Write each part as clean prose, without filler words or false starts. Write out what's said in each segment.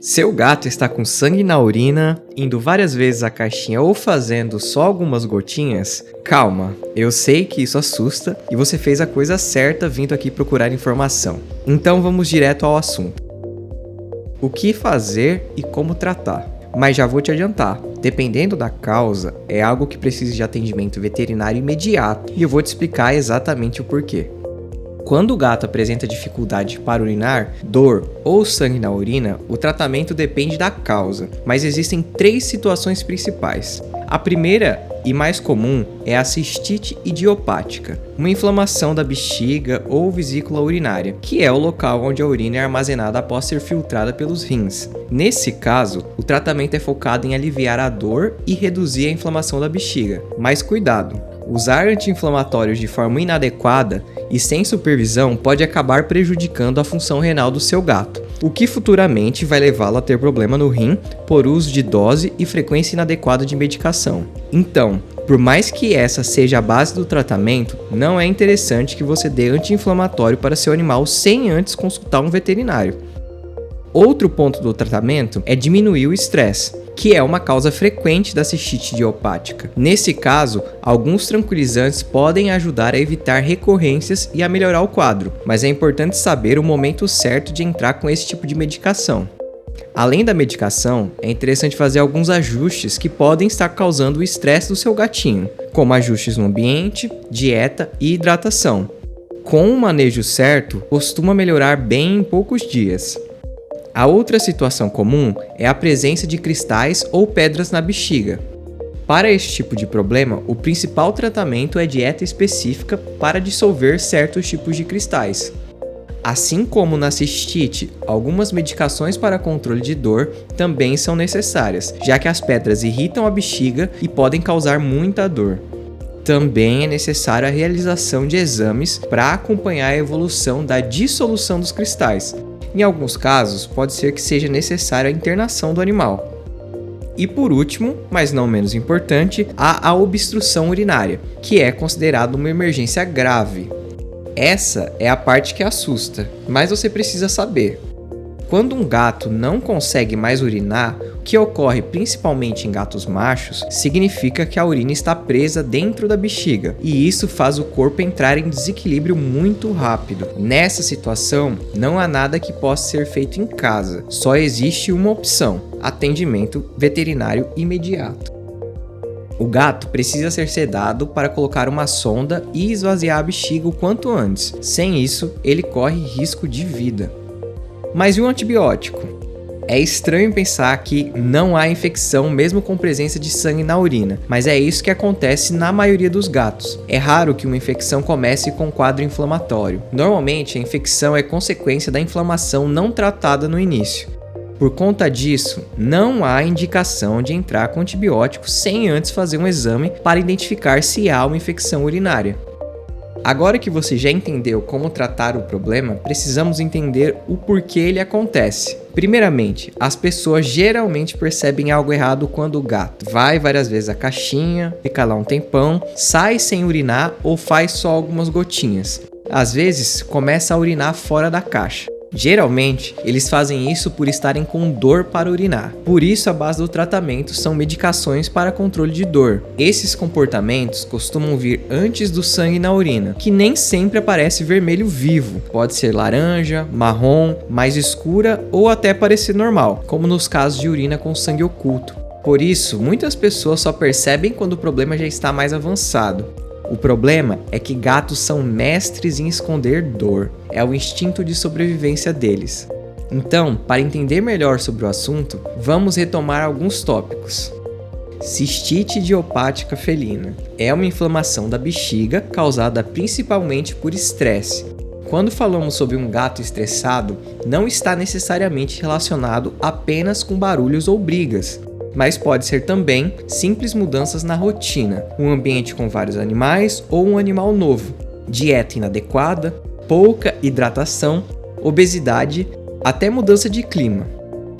Seu gato está com sangue na urina, indo várias vezes à caixinha ou fazendo só algumas gotinhas? Calma, eu sei que isso assusta e você fez a coisa certa vindo aqui procurar informação. Então vamos direto ao assunto. O que fazer e como tratar? Mas já vou te adiantar, dependendo da causa, é algo que precisa de atendimento veterinário imediato e eu vou te explicar exatamente o porquê. Quando o gato apresenta dificuldade para urinar, dor ou sangue na urina, o tratamento depende da causa, mas existem 3 situações principais. A primeira e mais comum é a cistite idiopática, uma inflamação da bexiga ou vesícula urinária, que é o local onde a urina é armazenada após ser filtrada pelos rins. Nesse caso, o tratamento é focado em aliviar a dor e reduzir a inflamação da bexiga. Mas cuidado! Usar anti-inflamatórios de forma inadequada e sem supervisão pode acabar prejudicando a função renal do seu gato, o que futuramente vai levá-lo a ter problema no rim por uso de dose e frequência inadequada de medicação. Então, por mais que essa seja a base do tratamento, não é interessante que você dê anti-inflamatório para seu animal sem antes consultar um veterinário. Outro ponto do tratamento é diminuir o estresse, que é uma causa frequente da cistite idiopática. Nesse caso, alguns tranquilizantes podem ajudar a evitar recorrências e a melhorar o quadro, mas é importante saber o momento certo de entrar com esse tipo de medicação. Além da medicação, é interessante fazer alguns ajustes que podem estar causando o estresse do seu gatinho, como ajustes no ambiente, dieta e hidratação. Com o manejo certo, costuma melhorar bem em poucos dias. A outra situação comum é a presença de cristais ou pedras na bexiga. Para esse tipo de problema, o principal tratamento é dieta específica para dissolver certos tipos de cristais. Assim como na cistite, algumas medicações para controle de dor também são necessárias, já que as pedras irritam a bexiga e podem causar muita dor. Também é necessária a realização de exames para acompanhar a evolução da dissolução dos cristais. Em alguns casos, pode ser que seja necessária a internação do animal. E por último, mas não menos importante, há a obstrução urinária, que é considerada uma emergência grave. Essa é a parte que assusta, mas você precisa saber. Quando um gato não consegue mais urinar, o que ocorre principalmente em gatos machos, significa que a urina está presa dentro da bexiga, e isso faz o corpo entrar em desequilíbrio muito rápido. Nessa situação, não há nada que possa ser feito em casa, só existe uma opção: atendimento veterinário imediato. O gato precisa ser sedado para colocar uma sonda e esvaziar a bexiga o quanto antes, sem isso, ele corre risco de vida. Mas e o antibiótico? É estranho pensar que não há infecção mesmo com presença de sangue na urina, mas é isso que acontece na maioria dos gatos. É raro que uma infecção comece com um quadro inflamatório. Normalmente, a infecção é consequência da inflamação não tratada no início. Por conta disso, não há indicação de entrar com antibiótico sem antes fazer um exame para identificar se há uma infecção urinária. Agora que você já entendeu como tratar o problema, precisamos entender o porquê ele acontece. Primeiramente, as pessoas geralmente percebem algo errado quando o gato vai várias vezes à caixinha, fica lá um tempão, sai sem urinar ou faz só algumas gotinhas. Às vezes, começa a urinar fora da caixa. Geralmente, eles fazem isso por estarem com dor para urinar. Por isso, a base do tratamento são medicações para controle de dor. Esses comportamentos costumam vir antes do sangue na urina, que nem sempre aparece vermelho vivo. Pode ser laranja, marrom, mais escura ou até parecer normal, como nos casos de urina com sangue oculto. Por isso, muitas pessoas só percebem quando o problema já está mais avançado. O problema é que gatos são mestres em esconder dor, é o instinto de sobrevivência deles. Então, para entender melhor sobre o assunto, vamos retomar alguns tópicos. Cistite idiopática felina é uma inflamação da bexiga causada principalmente por estresse. Quando falamos sobre um gato estressado, não está necessariamente relacionado apenas com barulhos ou brigas, mas pode ser também simples mudanças na rotina, um ambiente com vários animais ou um animal novo, dieta inadequada, pouca hidratação, obesidade, até mudança de clima.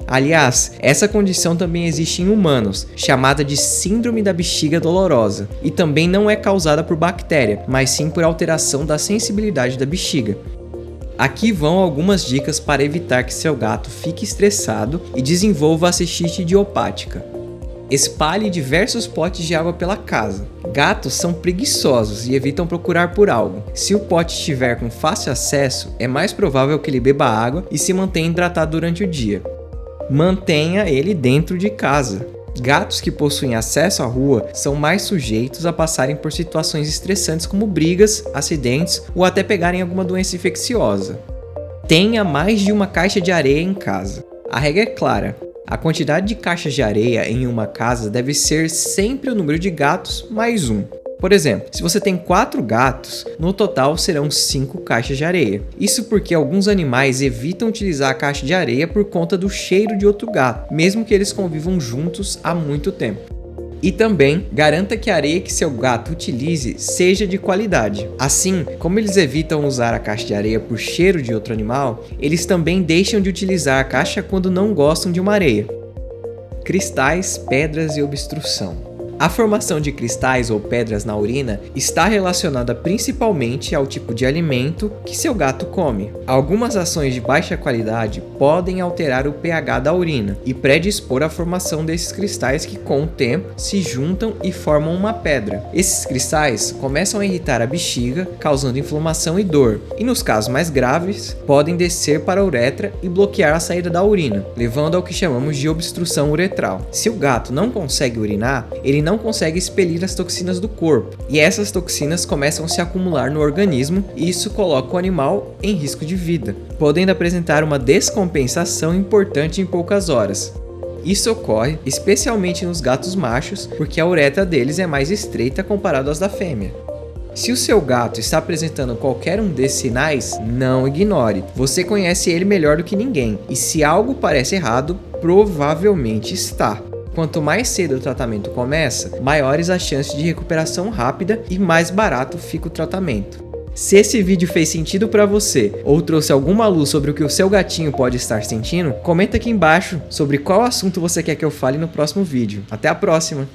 Aliás, essa condição também existe em humanos, chamada de síndrome da bexiga dolorosa, e também não é causada por bactéria, mas sim por alteração da sensibilidade da bexiga. Aqui vão algumas dicas para evitar que seu gato fique estressado e desenvolva a cistite idiopática. Espalhe diversos potes de água pela casa. Gatos são preguiçosos e evitam procurar por algo. Se o pote estiver com fácil acesso, é mais provável que ele beba água e se mantenha hidratado durante o dia. Mantenha ele dentro de casa. Gatos que possuem acesso à rua são mais sujeitos a passarem por situações estressantes como brigas, acidentes ou até pegarem alguma doença infecciosa. Tenha mais de uma caixa de areia em casa. A regra é clara. A quantidade de caixas de areia em uma casa deve ser sempre o número de gatos mais um. Por exemplo, se você tem 4 gatos, no total serão 5 caixas de areia. Isso porque alguns animais evitam utilizar a caixa de areia por conta do cheiro de outro gato, mesmo que eles convivam juntos há muito tempo. E também, garanta que a areia que seu gato utilize seja de qualidade. Assim, como eles evitam usar a caixa de areia por cheiro de outro animal, eles também deixam de utilizar a caixa quando não gostam de uma areia. Cristais, pedras e obstrução. A formação de cristais ou pedras na urina está relacionada principalmente ao tipo de alimento que seu gato come. Algumas ações de baixa qualidade podem alterar o pH da urina e predispor à formação desses cristais que, com o tempo, se juntam e formam uma pedra. Esses cristais começam a irritar a bexiga, causando inflamação e dor, e nos casos mais graves, podem descer para a uretra e bloquear a saída da urina, levando ao que chamamos de obstrução uretral. Se o gato não consegue urinar, ele não consegue expelir as toxinas do corpo, e essas toxinas começam a se acumular no organismo e isso coloca o animal em risco de vida, podendo apresentar uma descompensação importante em poucas horas. Isso ocorre especialmente nos gatos machos, porque a uretra deles é mais estreita comparado às da fêmea. Se o seu gato está apresentando qualquer um desses sinais, não ignore. Você conhece ele melhor do que ninguém, e se algo parece errado, provavelmente está. Quanto mais cedo o tratamento começa, maiores as chances de recuperação rápida e mais barato fica o tratamento. Se esse vídeo fez sentido para você ou trouxe alguma luz sobre o que o seu gatinho pode estar sentindo, comenta aqui embaixo sobre qual assunto você quer que eu fale no próximo vídeo. Até a próxima!